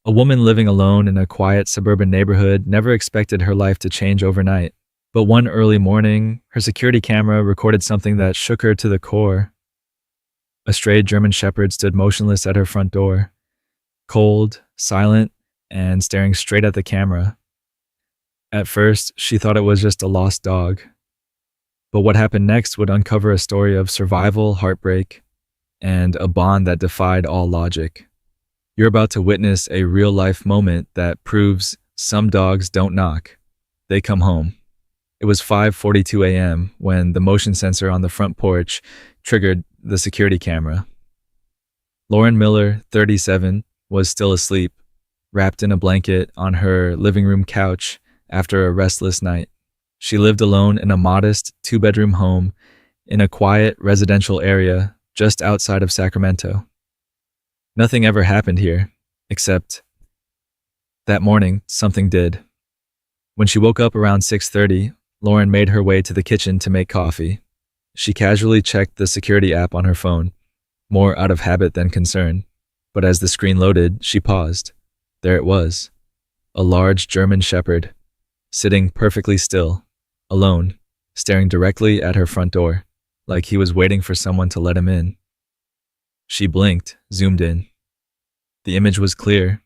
A woman living alone in a quiet suburban neighborhood never expected her life to change overnight. But one early morning, her security camera recorded something that shook her to the core. A stray German shepherd stood motionless at her front door, cold, silent, and staring straight at the camera. At first, she thought it was just a lost dog. But what happened next would uncover a story of survival, heartbreak, and a bond that defied all logic. You're about to witness a real life moment that proves some dogs don't knock, they come home. It was 5:42 a.m. when the motion sensor on the front porch triggered the security camera. Lauren Miller, 37, was still asleep, wrapped in a blanket on her living room couch after a restless night. She lived alone in a modest two-bedroom home in a quiet residential area just outside of Sacramento. Nothing ever happened here, except that morning, something did. When she woke up around 6:30, Lauren made her way to the kitchen to make coffee. She casually checked the security app on her phone, more out of habit than concern. But as the screen loaded, she paused. There it was, a large German shepherd, sitting perfectly still, alone, staring directly at her front door, like he was waiting for someone to let him in. She blinked, zoomed in. The image was clear.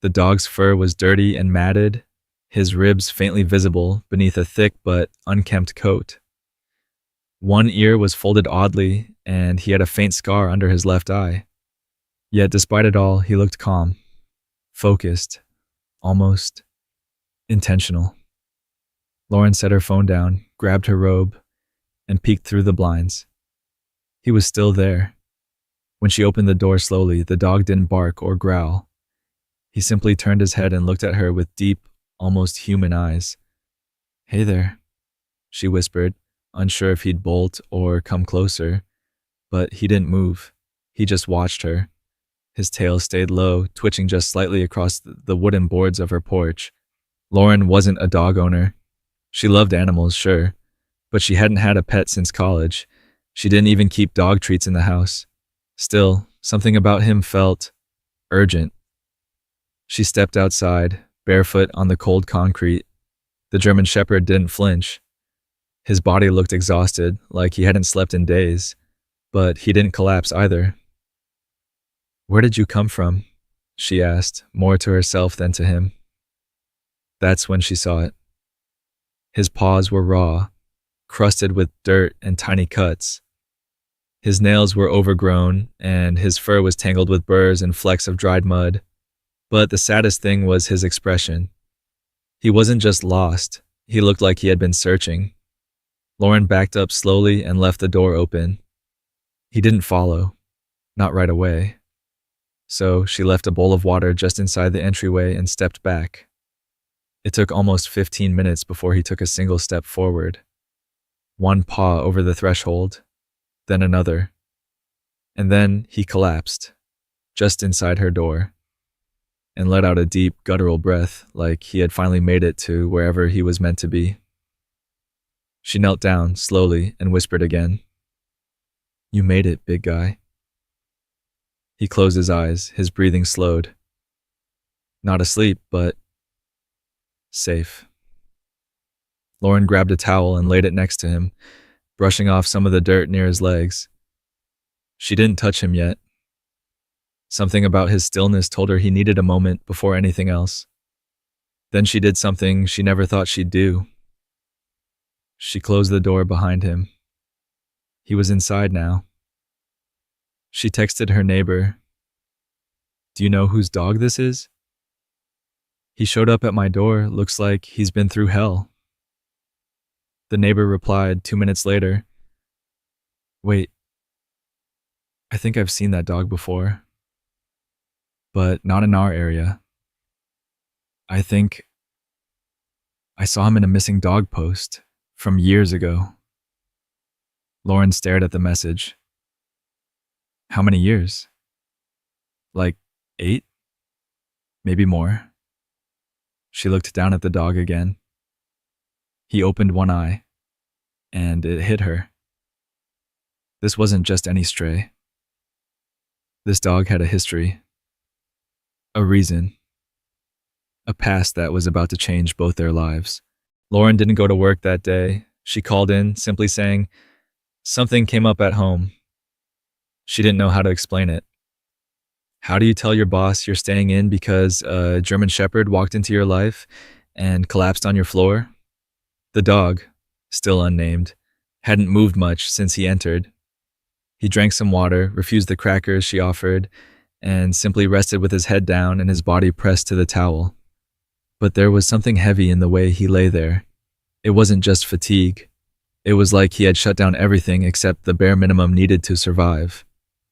The dog's fur was dirty and matted, his ribs faintly visible beneath a thick but unkempt coat. One ear was folded oddly, and he had a faint scar under his left eye. Yet despite it all, he looked calm, focused, almost intentional. Lauren set her phone down, grabbed her robe, and peeked through the blinds. He was still there. When she opened the door slowly, the dog didn't bark or growl. He simply turned his head and looked at her with deep, almost human eyes. "Hey there," she whispered, unsure if he'd bolt or come closer. But he didn't move. He just watched her. His tail stayed low, twitching just slightly across the wooden boards of her porch. Lauren wasn't a dog owner. She loved animals, sure, but she hadn't had a pet since college. She didn't even keep dog treats in the house. Still, something about him felt urgent. She stepped outside, barefoot on the cold concrete. The German shepherd didn't flinch. His body looked exhausted, like he hadn't slept in days, but he didn't collapse either. "Where did you come from?" she asked, more to herself than to him. That's when she saw it. His paws were raw, crusted with dirt and tiny cuts. His nails were overgrown, and his fur was tangled with burrs and flecks of dried mud. But the saddest thing was his expression. He wasn't just lost, he looked like he had been searching. Lauren backed up slowly and left the door open. He didn't follow, not right away. So she left a bowl of water just inside the entryway and stepped back. It took almost 15 minutes before he took a single step forward. One paw over the threshold, then another. And then he collapsed, just inside her door, and let out a deep, guttural breath like he had finally made it to wherever he was meant to be. She knelt down slowly and whispered again, "You made it, big guy." He closed his eyes, his breathing slowed. Not asleep, but safe. Lauren grabbed a towel and laid it next to him, brushing off some of the dirt near his legs. She didn't touch him yet. Something about his stillness told her he needed a moment before anything else. Then she did something she never thought she'd do. She closed the door behind him. He was inside now. She texted her neighbor, "Do you know whose dog this is? He showed up at my door. Looks like he's been through hell." The neighbor replied 2 minutes later, "Wait, I think I've seen that dog before, but not in our area. I think I saw him in a missing dog post from years ago." Lauren stared at the message. "How many years? Like 8? Maybe more?" She looked down at the dog again. He opened one eye, and it hit her. This wasn't just any stray. This dog had a history. A reason. A past that was about to change both their lives. Lauren didn't go to work that day. She called in, simply saying, "Something came up at home." She didn't know how to explain it. How do you tell your boss you're staying in because a German Shepherd walked into your life and collapsed on your floor? The dog, still unnamed, hadn't moved much since he entered. He drank some water, refused the crackers she offered, and simply rested with his head down and his body pressed to the towel. But there was something heavy in the way he lay there. It wasn't just fatigue. It was like he had shut down everything except the bare minimum needed to survive.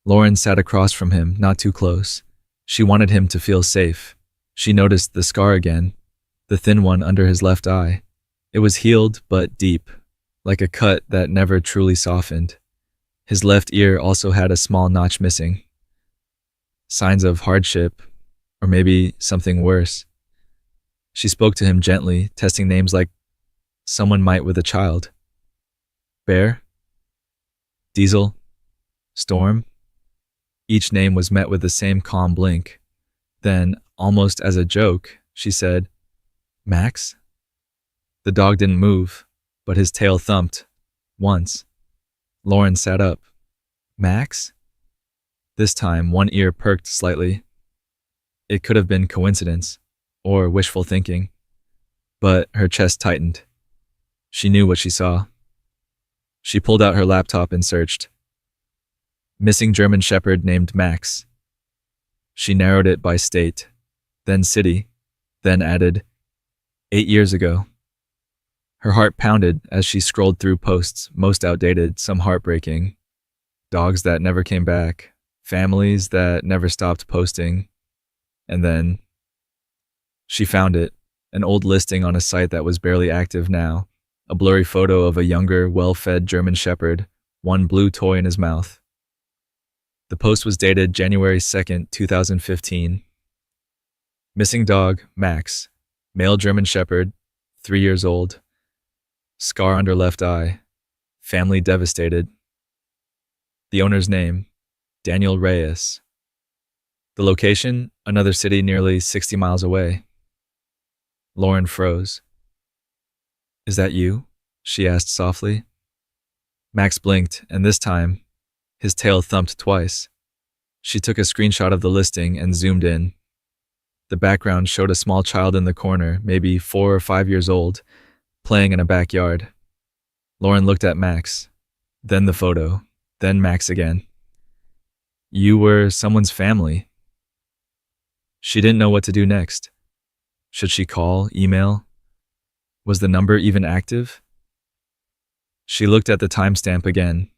Lauren sat across from him, not too close. She wanted him to feel safe. She noticed the scar again, the thin one under his left eye. It was healed but deep, like a cut that never truly softened. His left ear also had a small notch missing. Signs of hardship, or maybe something worse. She spoke to him gently, testing names like someone might with a child. Bear? Diesel? Storm? Each name was met with the same calm blink. Then, almost as a joke, she said, "Max?" The dog didn't move, but his tail thumped. Once. Lauren sat up. "Max?" This time, one ear perked slightly. It could have been coincidence, or wishful thinking, but her chest tightened. She knew what she saw. She pulled out her laptop and searched. Missing German Shepherd named Max. She narrowed it by state, then city, then added, 8 years ago. Her heart pounded as she scrolled through posts, most outdated, some heartbreaking. Dogs that never came back, families that never stopped posting. And then she found it, an old listing on a site that was barely active now, a blurry photo of a younger, well-fed German Shepherd, one blue toy in his mouth. The post was dated January 2nd, 2015. Missing dog, Max. Male German Shepherd, 3 years old. Scar under left eye. Family devastated. The owner's name, Daniel Reyes. The location, another city nearly 60 miles away. Lauren froze. "Is that you?" she asked softly. Max blinked, and this time, his tail thumped twice. She took a screenshot of the listing and zoomed in. The background showed a small child in the corner, maybe 4 or 5 years old, playing in a backyard. Lauren looked at Max, then the photo, then Max again. "You were someone's family." She didn't know what to do next. Should she call, email? Was the number even active? She looked at the timestamp again.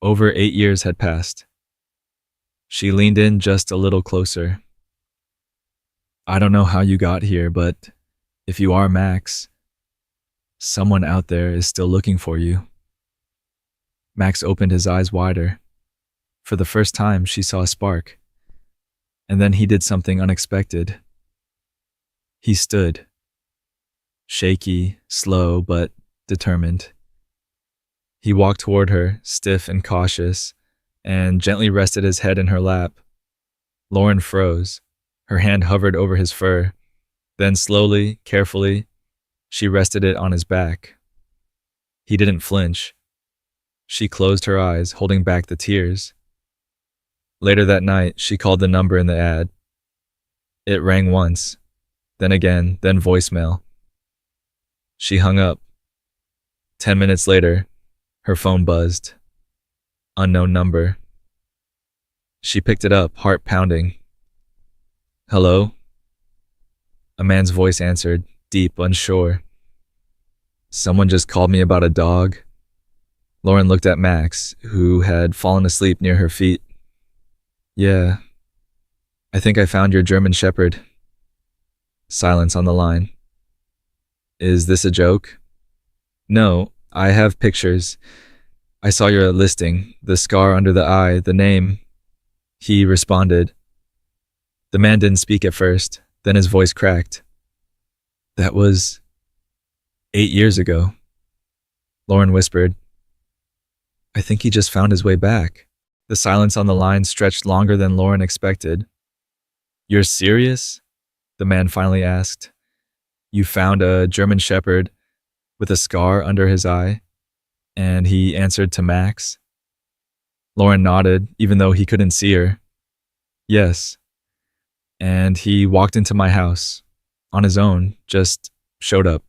Over 8 years had passed. She leaned in just a little closer. "I don't know how you got here, but if you are Max, someone out there is still looking for you." Max opened his eyes wider. For the first time, she saw a spark. And then he did something unexpected. He stood. Shaky, slow, but determined. He walked toward her, stiff and cautious, and gently rested his head in her lap. Lauren froze. Her hand hovered over his fur. Then slowly, carefully, she rested it on his back. He didn't flinch. She closed her eyes, holding back the tears. Later that night, she called the number in the ad. It rang once, then again, then voicemail. She hung up. 10 minutes later, her phone buzzed. Unknown number. She picked it up, heart pounding. "Hello?" A man's voice answered, deep, unsure. "Someone just called me about a dog." Lauren looked at Max, who had fallen asleep near her feet. "Yeah, I think I found your German Shepherd." Silence on the line. "Is this a joke?" "No, I have pictures. I saw your listing, the scar under the eye, the name." He responded. The man didn't speak at first, then his voice cracked. "That was 8 years ago." Lauren whispered, "I think he just found his way back." The silence on the line stretched longer than Lauren expected. You're serious? The man finally asked. You found a German Shepherd with a scar under his eye? And he answered to Max. Lauren nodded, even though he couldn't see her. Yes. And he walked into my house. On his own, just showed up.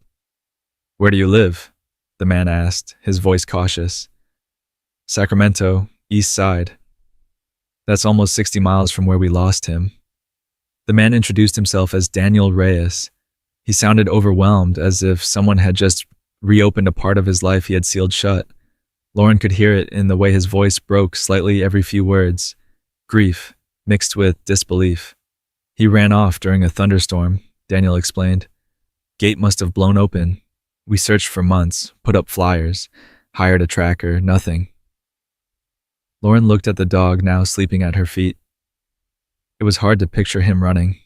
Where do you live? The man asked, his voice cautious. Sacramento, East Side. That's almost 60 miles from where we lost him. The man introduced himself as Daniel Reyes. He sounded overwhelmed, as if someone had just reopened a part of his life he had sealed shut. Lauren could hear it in the way his voice broke slightly every few words. Grief, mixed with disbelief. He ran off during a thunderstorm, Daniel explained. Gate must have blown open. We searched for months, put up flyers, hired a tracker, nothing. Lauren looked at the dog now sleeping at her feet. It was hard to picture him running.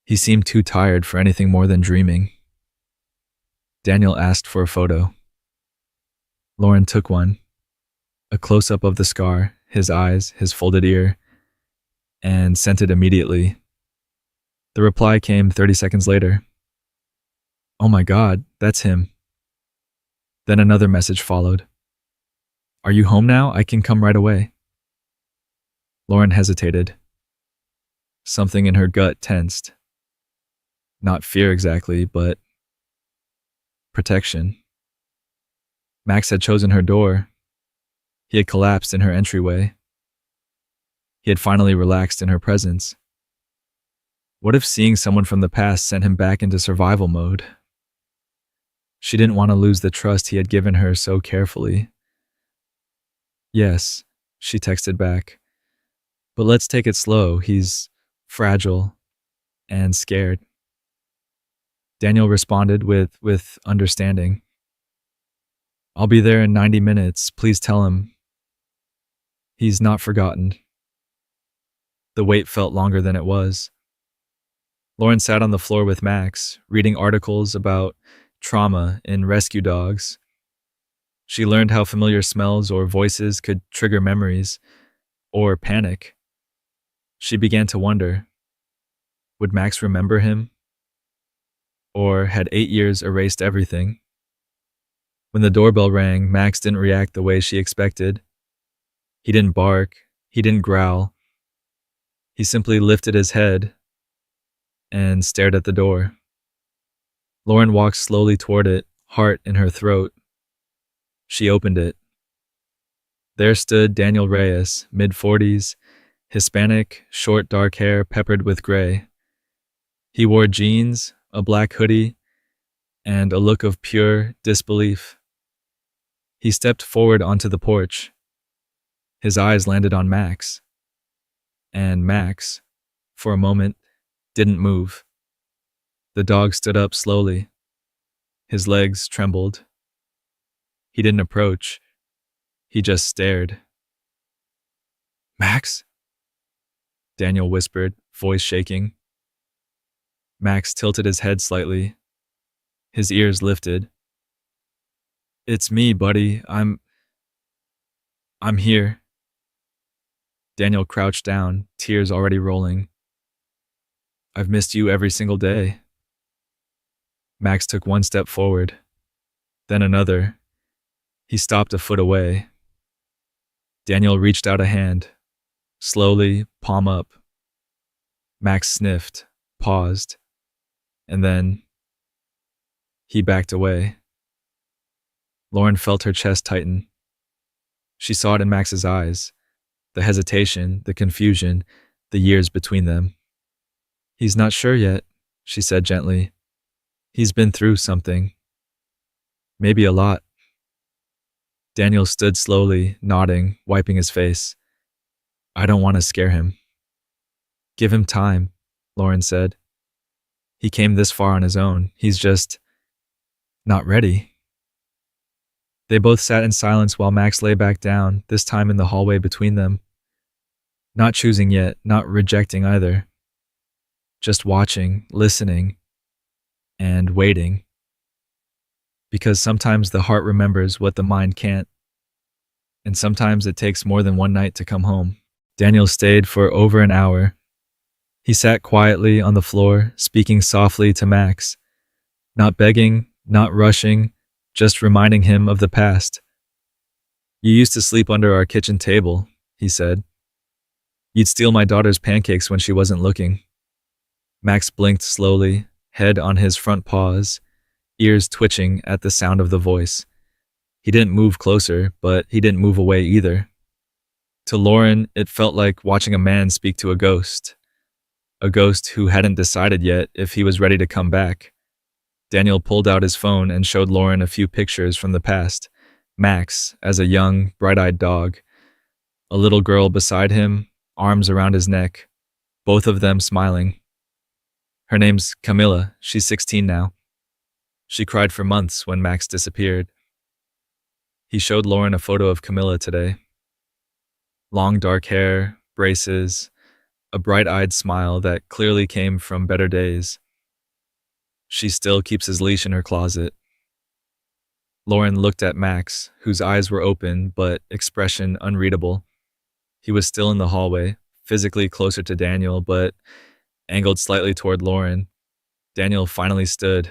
He seemed too tired for anything more than dreaming. Daniel asked for a photo. Lauren took one. A close-up of the scar, his eyes, his folded ear, and sent it immediately. The reply came 30 seconds later. Oh my God, that's him. Then another message followed. Are you home now? I can come right away. Lauren hesitated. Something in her gut tensed. Not fear exactly, but protection. Max had chosen her door. He had collapsed in her entryway. He had finally relaxed in her presence. What if seeing someone from the past sent him back into survival mode? She didn't want to lose the trust he had given her so carefully. Yes, she texted back. But let's take it slow. He's fragile and scared. Daniel responded with understanding. I'll be there in 90 minutes. Please tell him. He's not forgotten. The wait felt longer than it was. Lauren sat on the floor with Max, reading articles about trauma in rescue dogs. She learned how familiar smells or voices could trigger memories or panic. She began to wonder, would Max remember him? Or had 8 years erased everything? When the doorbell rang, Max didn't react the way she expected. He didn't bark. He didn't growl. He simply lifted his head and stared at the door. Lauren walked slowly toward it, heart in her throat. She opened it. There stood Daniel Reyes, mid-40s, Hispanic, short dark hair peppered with gray. He wore jeans, a black hoodie, and a look of pure disbelief. He stepped forward onto the porch. His eyes landed on Max. And Max, for a moment, didn't move. The dog stood up slowly. His legs trembled. He didn't approach. He just stared. Max? Daniel whispered, voice shaking. Max tilted his head slightly. His ears lifted. It's me, buddy. I'm here. Daniel crouched down, tears already rolling. I've missed you every single day. Max took one step forward, then another. He stopped a foot away. Daniel reached out a hand, slowly, palm up. Max sniffed, paused, and then he backed away. Lauren felt her chest tighten. She saw it in Max's eyes, the hesitation, the confusion, the years between them. He's not sure yet, she said gently. He's been through something. Maybe a lot. Daniel stood slowly, nodding, wiping his face. I don't want to scare him. Give him time, Lauren said. He came this far on his own. He's just not ready. They both sat in silence while Max lay back down, this time in the hallway between them. Not choosing yet, not rejecting either. Just watching, listening, and waiting. Because sometimes the heart remembers what the mind can't. And sometimes it takes more than one night to come home. Daniel stayed for over an hour. He sat quietly on the floor, speaking softly to Max, not begging, not rushing, just reminding him of the past. You used to sleep under our kitchen table, he said. You'd steal my daughter's pancakes when she wasn't looking. Max blinked slowly, head on his front paws, ears twitching at the sound of the voice. He didn't move closer, but he didn't move away either. To Lauren, it felt like watching a man speak to a ghost who hadn't decided yet if he was ready to come back. Daniel pulled out his phone and showed Lauren a few pictures from the past. Max as a young, bright-eyed dog. A little girl beside him, arms around his neck, both of them smiling. Her name's Camilla. She's 16 now. She cried for months when Max disappeared. He showed Lauren a photo of Camilla today. Long dark hair, braces, a bright-eyed smile that clearly came from better days. She still keeps his leash in her closet. Lauren looked at Max, whose eyes were open but expression unreadable. He was still in the hallway, physically closer to Daniel, but angled slightly toward Lauren. Daniel finally stood.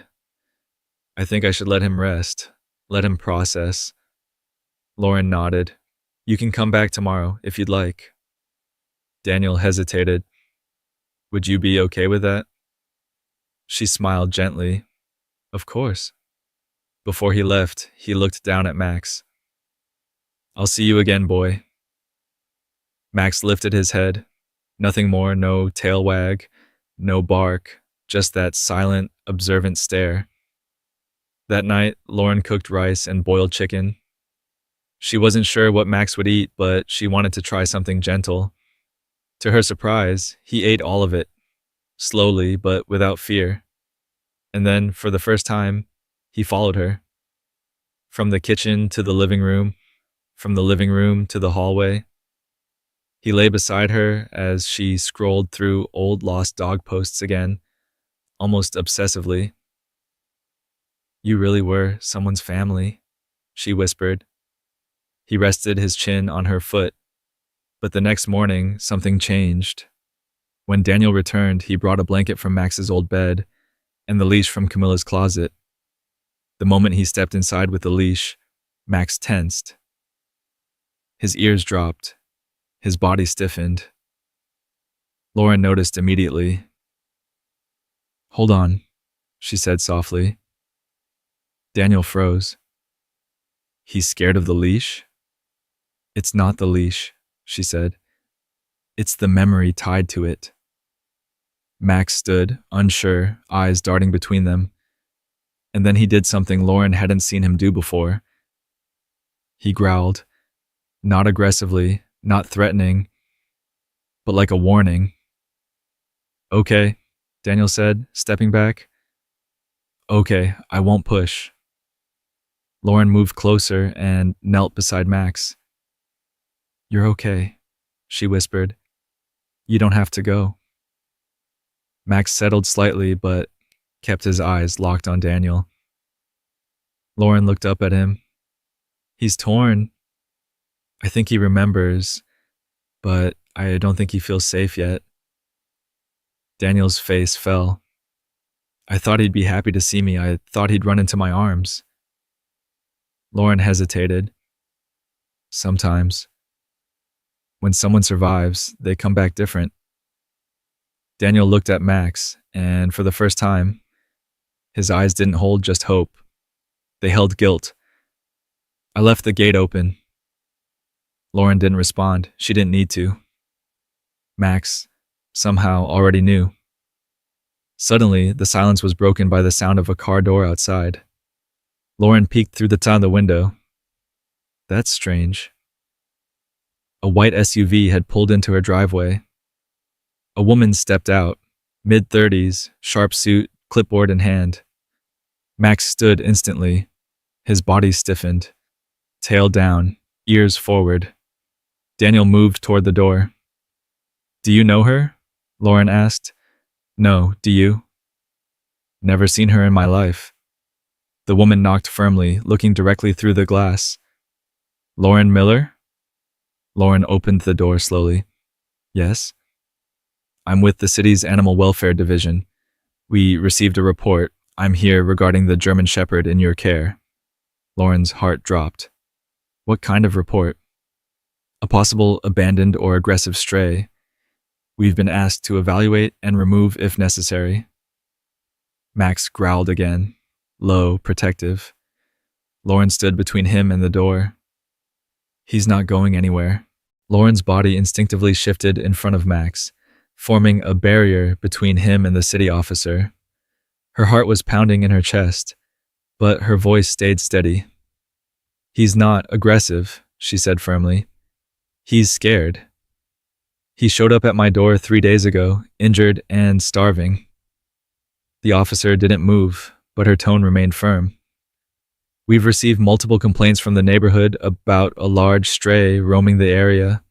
I think I should let him rest, let him process. Lauren nodded. You can come back tomorrow if you'd like. Daniel hesitated. Would you be okay with that? She smiled gently. Of course. Before he left, he looked down at Max. I'll see you again, boy. Max lifted his head. Nothing more, no tail wag, no bark, just that silent, observant stare. That night, Lauren cooked rice and boiled chicken. She wasn't sure what Max would eat, but she wanted to try something gentle. To her surprise, he ate all of it, slowly but without fear. And then, for the first time, he followed her. From the kitchen to the living room, from the living room to the hallway. He lay beside her as she scrolled through old lost dog posts again, almost obsessively. You really were someone's family, she whispered. He rested his chin on her foot. But the next morning, something changed. When Daniel returned, he brought a blanket from Max's old bed and the leash from Camilla's closet. The moment he stepped inside with the leash, Max tensed. His ears dropped. His body stiffened. Lauren noticed immediately. Hold on, she said softly. Daniel froze. He's scared of the leash? It's not the leash, she said. It's the memory tied to it. Max stood, unsure, eyes darting between them. And then he did something Lauren hadn't seen him do before. He growled, not aggressively, not threatening, but like a warning. Okay, Daniel said, stepping back. Okay, I won't push. Lauren moved closer and knelt beside Max. You're okay, she whispered. You don't have to go. Max settled slightly, but kept his eyes locked on Daniel. Lauren looked up at him. He's torn. I think he remembers, but I don't think he feels safe yet. Daniel's face fell. I thought he'd be happy to see me. I thought he'd run into my arms. Lauren hesitated. Sometimes. When someone survives, they come back different. Daniel looked at Max, and for the first time, his eyes didn't hold just hope. They held guilt. I left the gate open. Lauren didn't respond. She didn't need to. Max, somehow, already knew. Suddenly, the silence was broken by the sound of a car door outside. Lauren peeked through the tonneau window. That's strange. A white SUV had pulled into her driveway. A woman stepped out, mid-30s, sharp suit, clipboard in hand. Max stood instantly. His body stiffened. Tail down, ears forward. Daniel moved toward the door. Do you know her? Lauren asked. No, do you? Never seen her in my life. The woman knocked firmly, looking directly through the glass. Lauren Miller? Lauren opened the door slowly. Yes? I'm with the city's Animal Welfare Division. We received a report. I'm here regarding the German Shepherd in your care. Lauren's heart dropped. What kind of report? A possible abandoned or aggressive stray. We've been asked to evaluate and remove if necessary. Max growled again, low, protective. Lauren stood between him and the door. He's not going anywhere. Lauren's body instinctively shifted in front of Max, forming a barrier between him and the city officer. Her heart was pounding in her chest, but her voice stayed steady. He's not aggressive, she said firmly. He's scared. He showed up at my door 3 days ago, injured and starving. The officer didn't move, but her tone remained firm. We've received multiple complaints from the neighborhood about a large stray roaming the area.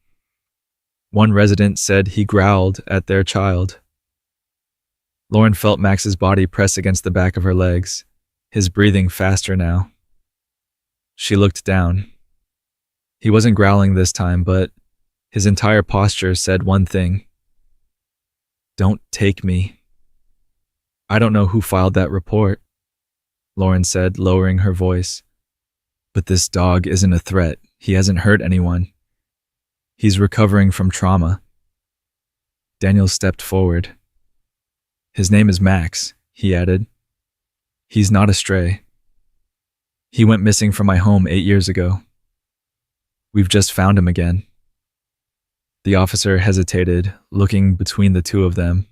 One resident said he growled at their child. Lauren felt Max's body press against the back of her legs, his breathing faster now. She looked down. He wasn't growling this time, but his entire posture said one thing. Don't take me. I don't know who filed that report, Lauren said, lowering her voice. But this dog isn't a threat. He hasn't hurt anyone. He's recovering from trauma. Daniel stepped forward. His name is Max, he added. He's not a stray. He went missing from my home 8 years ago. We've just found him again. The officer hesitated, looking between the two of them.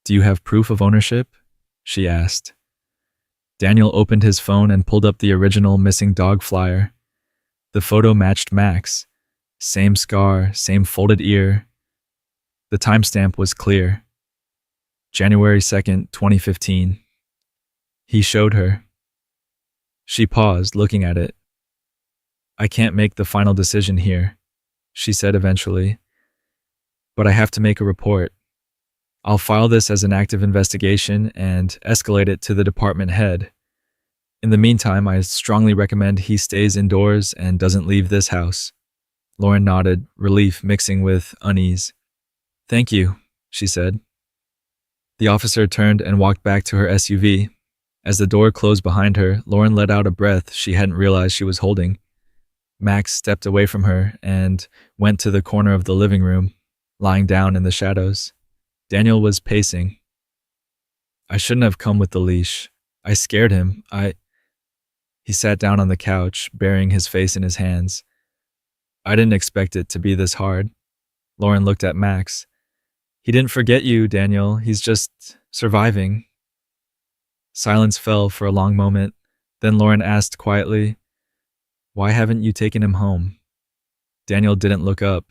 Do you have proof of ownership? She asked. Daniel opened his phone and pulled up the original missing dog flyer. The photo matched Max. Same scar, same folded ear. The timestamp was clear. January 2nd, 2015. He showed her. She paused, looking at it. I can't make the final decision here, she said eventually. But I have to make a report. I'll file this as an active investigation and escalate it to the department head. In the meantime, I strongly recommend he stays indoors and doesn't leave this house. Lauren nodded, relief mixing with unease. Thank you, she said. The officer turned and walked back to her SUV. As the door closed behind her, Lauren let out a breath she hadn't realized she was holding. Max stepped away from her and went to the corner of the living room, lying down in the shadows. Daniel was pacing. I shouldn't have come with the leash. I scared him. He sat down on the couch, burying his face in his hands. I didn't expect it to be this hard. Lauren looked at Max. He didn't forget you, Daniel. He's just surviving. Silence fell for a long moment. Then Lauren asked quietly, Why haven't you taken him home? Daniel didn't look up,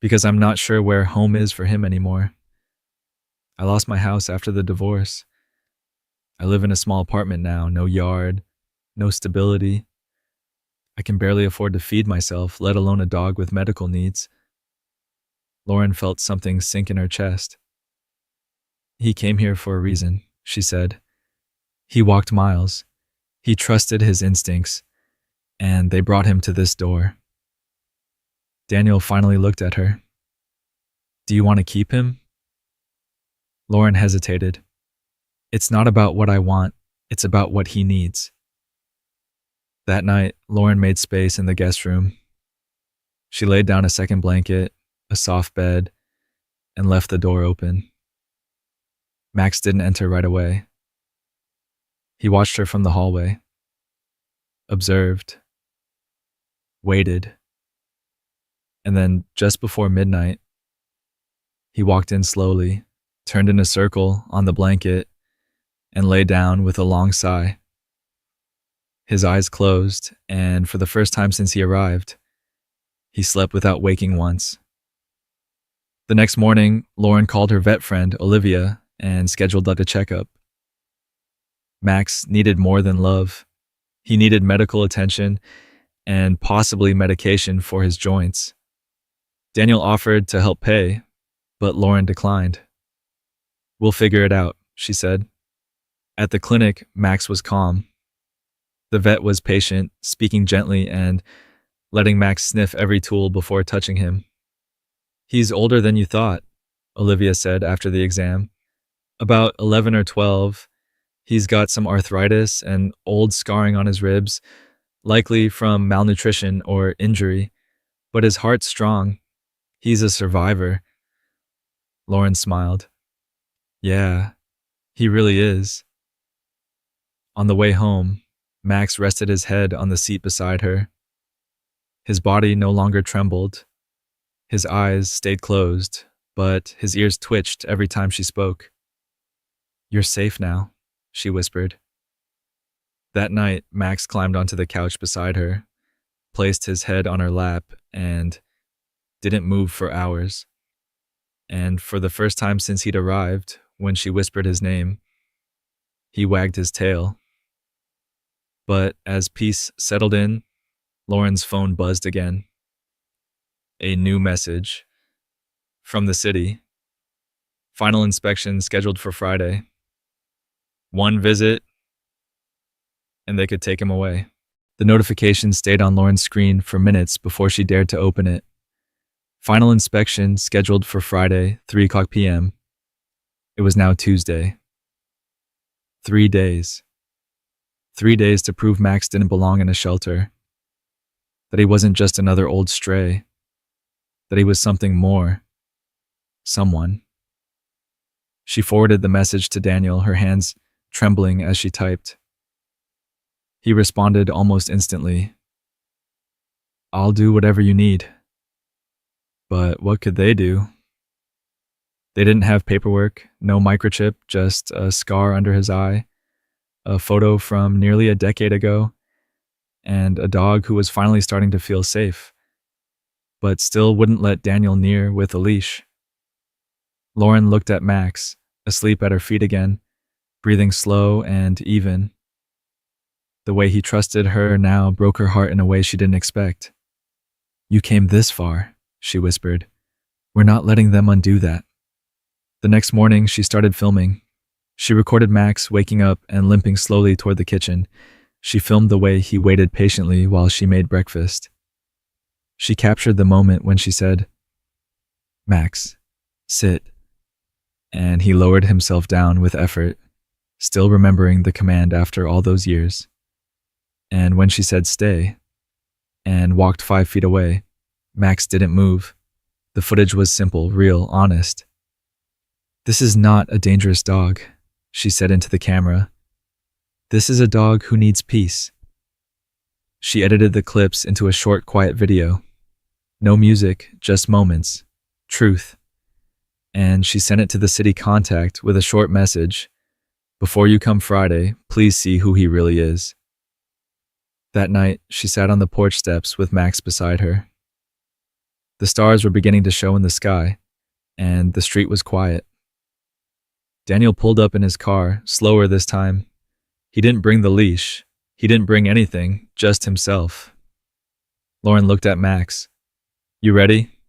because I'm not sure where home is for him anymore. I lost my house after the divorce. I live in a small apartment now, no yard, no stability. I can barely afford to feed myself, let alone a dog with medical needs. Lauren felt something sink in her chest. He came here for a reason, she said. He walked miles. He trusted his instincts, and they brought him to this door. Daniel finally looked at her. Do you want to keep him? Lauren hesitated. It's not about what I want, it's about what he needs. That night, Lauren made space in the guest room. She laid down a second blanket, a soft bed, and left the door open. Max didn't enter right away. He watched her from the hallway, observed, waited, and then just before midnight, he walked in slowly, turned in a circle on the blanket, and lay down with a long sigh. His eyes closed, and for the first time since he arrived, he slept without waking once. The next morning, Lauren called her vet friend, Olivia, and scheduled a checkup. Max needed more than love. He needed medical attention and possibly medication for his joints. Daniel offered to help pay, but Lauren declined. We'll figure it out, she said. At the clinic, Max was calm. The vet was patient, speaking gently and letting Max sniff every tool before touching him. He's older than you thought. Olivia said after the exam. About 11 or 12. He's got some arthritis and old scarring on his ribs, likely from malnutrition or injury, but his heart's strong. He's a survivor. Lauren smiled. Yeah, he really is. On the way home, Max rested his head on the seat beside her. His body no longer trembled. His eyes stayed closed, but his ears twitched every time she spoke. "You're safe now," she whispered. That night, Max climbed onto the couch beside her, placed his head on her lap, and didn't move for hours. And for the first time since he'd arrived, when she whispered his name, he wagged his tail. But as peace settled in, Lauren's phone buzzed again. A new message from the city. Final inspection scheduled for Friday. One visit, and they could take him away. The notification stayed on Lauren's screen for minutes before she dared to open it. Final inspection scheduled for Friday, 3 o'clock p.m. It was now Tuesday. 3 days. 3 days to prove Max didn't belong in a shelter. That he wasn't just another old stray. That he was something more. Someone. She forwarded the message to Daniel, her hands trembling as she typed. He responded almost instantly. "I'll do whatever you need." But what could they do? They didn't have paperwork, no microchip, just a scar under his eye, a photo from nearly a decade ago, and a dog who was finally starting to feel safe, but still wouldn't let Daniel near with a leash. Lauren looked at Max, asleep at her feet again, breathing slow and even. The way he trusted her now broke her heart in a way she didn't expect. "You came this far," she whispered. "We're not letting them undo that." The next morning, she started filming. She recorded Max waking up and limping slowly toward the kitchen. She filmed the way he waited patiently while she made breakfast. She captured the moment when she said, "Max, sit." And he lowered himself down with effort, still remembering the command after all those years. And when she said stay, and walked 5 feet away, Max didn't move. The footage was simple, real, honest. "This is not a dangerous dog," she said into the camera. "This is a dog who needs peace." She edited the clips into a short, quiet video. No music, just moments. Truth. And she sent it to the city contact with a short message. "Before you come Friday, please see who he really is." That night, she sat on the porch steps with Max beside her. The stars were beginning to show in the sky, and the street was quiet. Daniel pulled up in his car, slower this time. He didn't bring the leash. He didn't bring anything, just himself. Lauren looked at Max. "You ready?"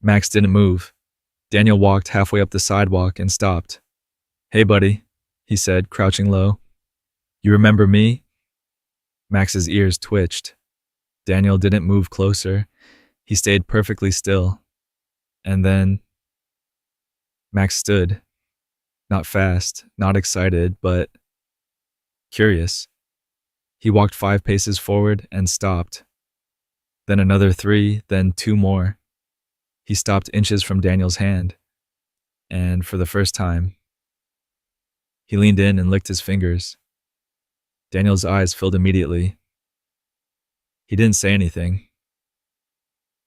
Max didn't move. Daniel walked halfway up the sidewalk and stopped. "Hey, buddy," he said, crouching low. "You remember me?" Max's ears twitched. Daniel didn't move closer. He stayed perfectly still. And then Max stood. Not fast, not excited, but curious. He walked 5 paces forward and stopped. Then another 3, then 2 more. He stopped inches from Daniel's hand. And for the first time, he leaned in and licked his fingers. Daniel's eyes filled immediately. He didn't say anything.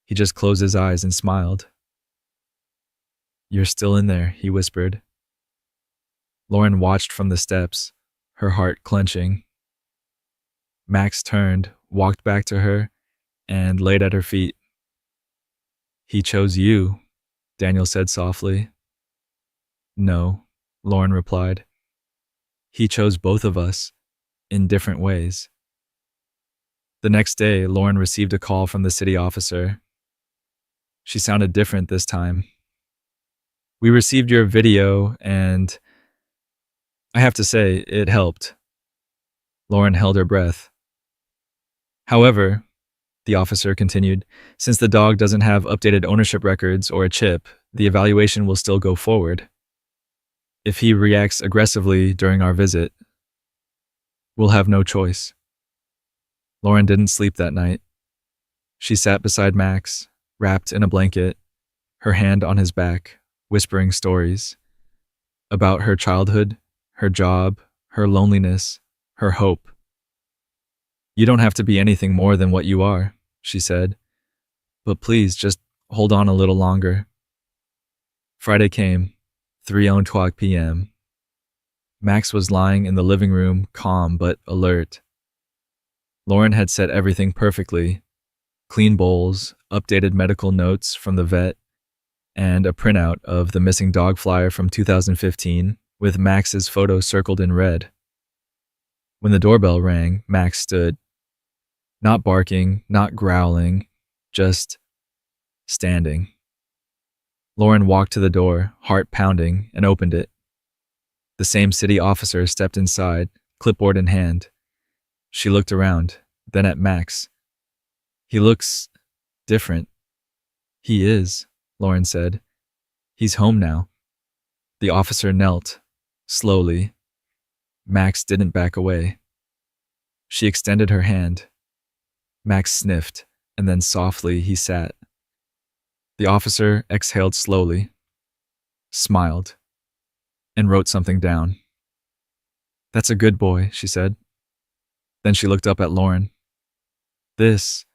He just closed his eyes and smiled. "You're still in there," he whispered. Lauren watched from the steps, her heart clenching. Max turned, walked back to her, and laid at her feet. "He chose you," Daniel said softly. "No," Lauren replied. "He chose both of us, in different ways." The next day, Lauren received a call from the city officer. She sounded different this time. "We received your video, and I have to say, it helped." Lauren held her breath. "However, The officer continued. Since the dog doesn't have updated ownership records or a chip, the evaluation will still go forward. If he reacts aggressively during our visit, we'll have no choice. Lauren didn't sleep that night. She sat beside Max, wrapped in a blanket, her hand on his back, whispering stories about her childhood, her job, her loneliness, her hope. You don't have to be anything more than what you are, she said, but please just hold on a little longer. Friday came, 3:00 p.m. Max was lying in the living room, calm but alert. Lauren had set everything perfectly. Clean bowls, updated medical notes from the vet, and a printout of the missing dog flyer from 2015 with Max's photo circled in red. When the doorbell rang, Max stood. Not barking, not growling, just standing. Lauren walked to the door, heart pounding, and opened it. The same city officer stepped inside, clipboard in hand. She looked around, then at Max. He looks different. He is, Lauren said. He's home now. The officer knelt, slowly. Max didn't back away. She extended her hand. Max sniffed, and then softly he sat. The officer exhaled slowly, smiled, and wrote something down. That's a good boy, she said. Then she looked up at Lauren. This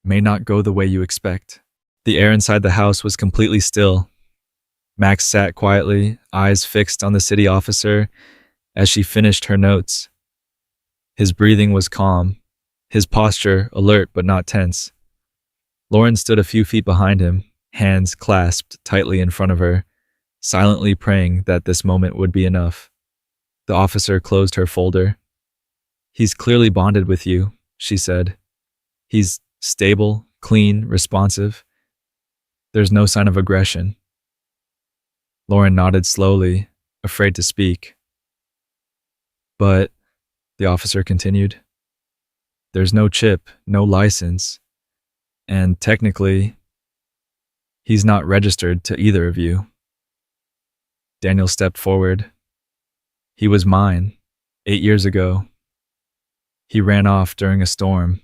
may not go the way you expect. The air inside the house was completely still. Max sat quietly, eyes fixed on the city officer as she finished her notes. His breathing was calm, his posture alert but not tense. Lauren stood a few feet behind him, hands clasped tightly in front of her, silently praying that this moment would be enough. The officer closed her folder. He's clearly bonded with you, she said. He's stable, clean, responsive. There's no sign of aggression. Lauren nodded slowly, afraid to speak. But, the officer continued, there's no chip, no license, and technically, he's not registered to either of you. Daniel stepped forward. He was mine, 8 years ago. He ran off during a storm.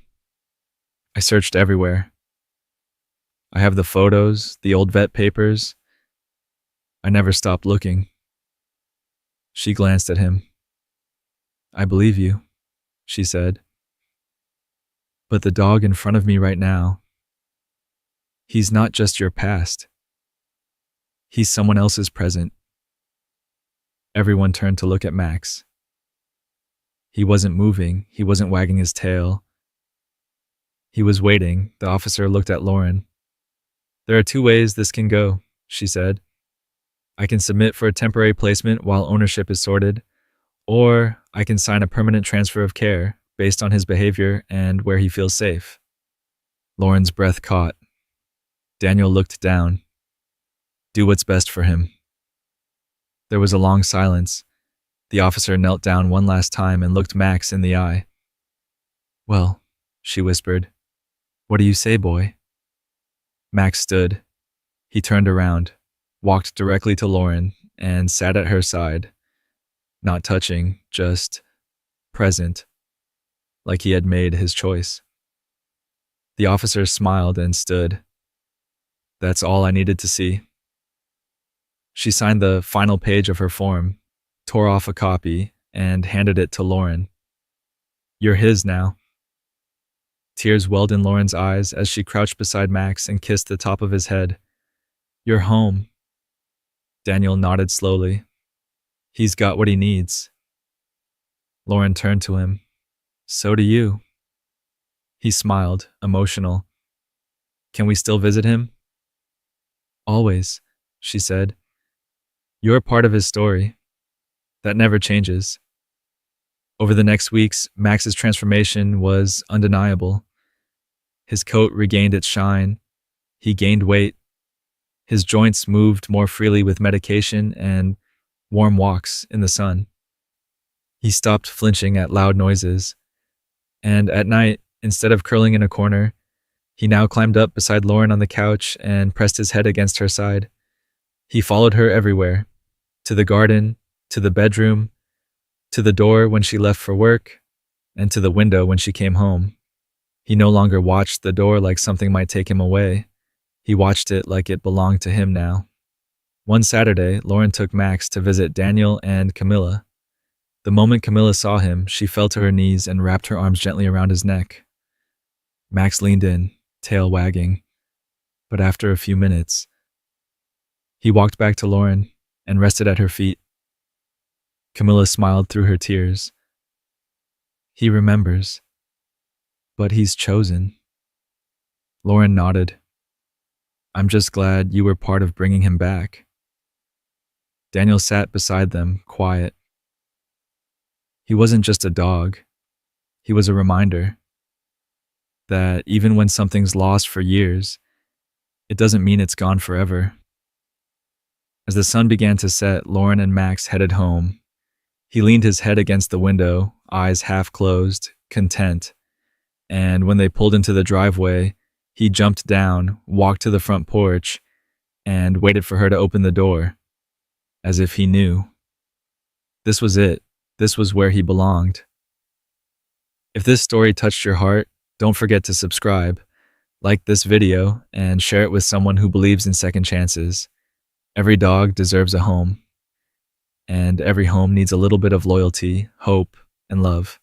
I searched everywhere. I have the photos, the old vet papers. I never stopped looking. She glanced at him. I believe you, she said. But the dog in front of me right now, he's not just your past. He's someone else's present. Everyone turned to look at Max. He wasn't moving. He wasn't wagging his tail. He was waiting. The officer looked at Lauren. There are 2 ways this can go, she said. I can submit for a temporary placement while ownership is sorted, or I can sign a permanent transfer of care based on his behavior and where he feels safe. Lauren's breath caught. Daniel looked down. Do what's best for him. There was a long silence. The officer knelt down one last time and looked Max in the eye. Well, she whispered. What do you say, boy? Max stood. He turned around, walked directly to Lauren, and sat at her side. Not touching, just present, like he had made his choice. The officer smiled and stood. That's all I needed to see. She signed the final page of her form, tore off a copy, and handed it to Lauren. You're his now. Tears welled in Lauren's eyes as she crouched beside Max and kissed the top of his head. You're home. Daniel nodded slowly. He's got what he needs. Lauren turned to him. So do you. He smiled, emotional. Can we still visit him? Always, she said. You're part of his story. That never changes. Over the next weeks, Max's transformation was undeniable. His coat regained its shine. He gained weight. His joints moved more freely with medication and warm walks in the sun. He stopped flinching at loud noises. And at night, instead of curling in a corner, He now climbed up beside Lauren on the couch and pressed his head against her side. He followed her everywhere, to the garden, to the bedroom, to the door when she left for work, and to the window when she came home. He no longer watched the door like something might take him away. He watched it like it belonged to him now. One Saturday, Lauren took Max to visit Daniel and Camilla. The moment Camilla saw him, she fell to her knees and wrapped her arms gently around his neck. Max leaned in, tail wagging. But after a few minutes, he walked back to Lauren and rested at her feet. Camilla smiled through her tears. He remembers, but he's chosen. Lauren nodded. I'm just glad you were part of bringing him back. Daniel sat beside them, quiet. He wasn't just a dog. He was a reminder that even when something's lost for years, it doesn't mean it's gone forever. As the sun began to set, Lauren and Max headed home. He leaned his head against the window, eyes half closed, content. And when they pulled into the driveway, he jumped down, walked to the front porch, and waited for her to open the door, as if he knew. This was it. This was where he belonged. If this story touched your heart, don't forget to subscribe, like this video, and share it with someone who believes in second chances. Every dog deserves a home, and every home needs a little bit of loyalty, hope, and love.